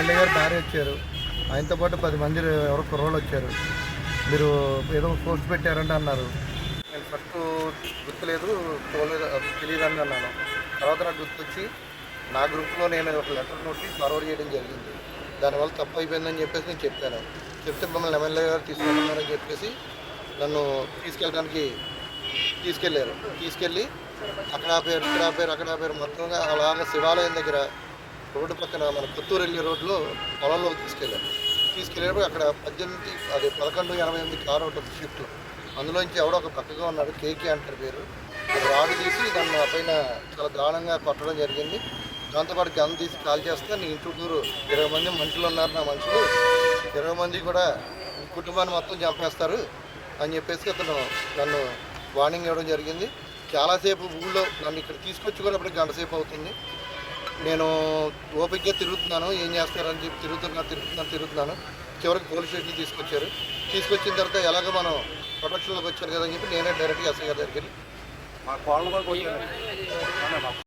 MLA గారు భార్య వచ్చారు, ఆయనతో పాటు 10 మంది ఎవరో కుర్రోళ్ళు వచ్చారు. మీరు ఏదో పోస్ట్ పెట్టారంటే అన్నారు. నేను ఫస్ట్ గుర్తులేదు, చూడలేదు, తెలియదని అన్నాను. తర్వాత నాకు గుర్తొచ్చి నా గ్రూప్లో నేను ఒక లెటర్ నోటి ఫార్వర్డ్ చేయడం జరిగింది. దానివల్ల తప్పు అయిపోయిందని చెప్పేసి నేను చెప్పాను. చెప్తే మమ్మల్ని ఎమ్మెల్యే గారు తీసుకెళ్ళమన్నారని చెప్పేసి నన్ను తీసుకెళ్ళారు. తీసుకెళ్ళి అక్కడ ఆపారు, ఇక్కడ ఆపారు, అక్కడ ఆపారు. మొత్తంగా అలాగ శివాలయం దగ్గర రోడ్డు పక్కన మన పుత్తూరు వెళ్ళే రోడ్లో పొలంలోకి తీసుకెళ్ళేటప్పుడు అక్కడ 1188 కారు ఉంటుంది షిఫ్ట్. అందులోంచి ఎవడో ఒక పక్కగా ఉన్నాడు, కేకే అంటారు పేరు. రాడు తీసి దాన్ని పైన చాలా దారుణంగా కొట్టడం జరిగింది. దాంతోపాటు గన్ తీసి కాల్ చేస్తే నీ చుట్టూరు 20 మంది మనుషులు ఉన్నారు, నా మనుషులు 20 మంది కూడా కుటుంబాన్ని మొత్తం చంపేస్తారు అని చెప్పేసి అతను నన్ను వార్నింగ్ ఇవ్వడం జరిగింది. చాలాసేపు ఊళ్ళో నన్ను ఇక్కడ తీసుకొచ్చి కూడా ఇప్పుడు గంట సేపు అవుతుంది. నేను ఓపికగా తిరుగుతున్నాను, ఏం చేస్తారని చెప్పి తిరుగుతున్నాను. చివరికి పోలీస్ స్టేషన్ తీసుకొచ్చిన తర్వాత ఎలాగో మనం ప్రొటెక్షన్లోకి వచ్చారు కదా అని చెప్పి నేనే డైరెక్ట్గా ఎస్ఐ గారి దగ్గరికి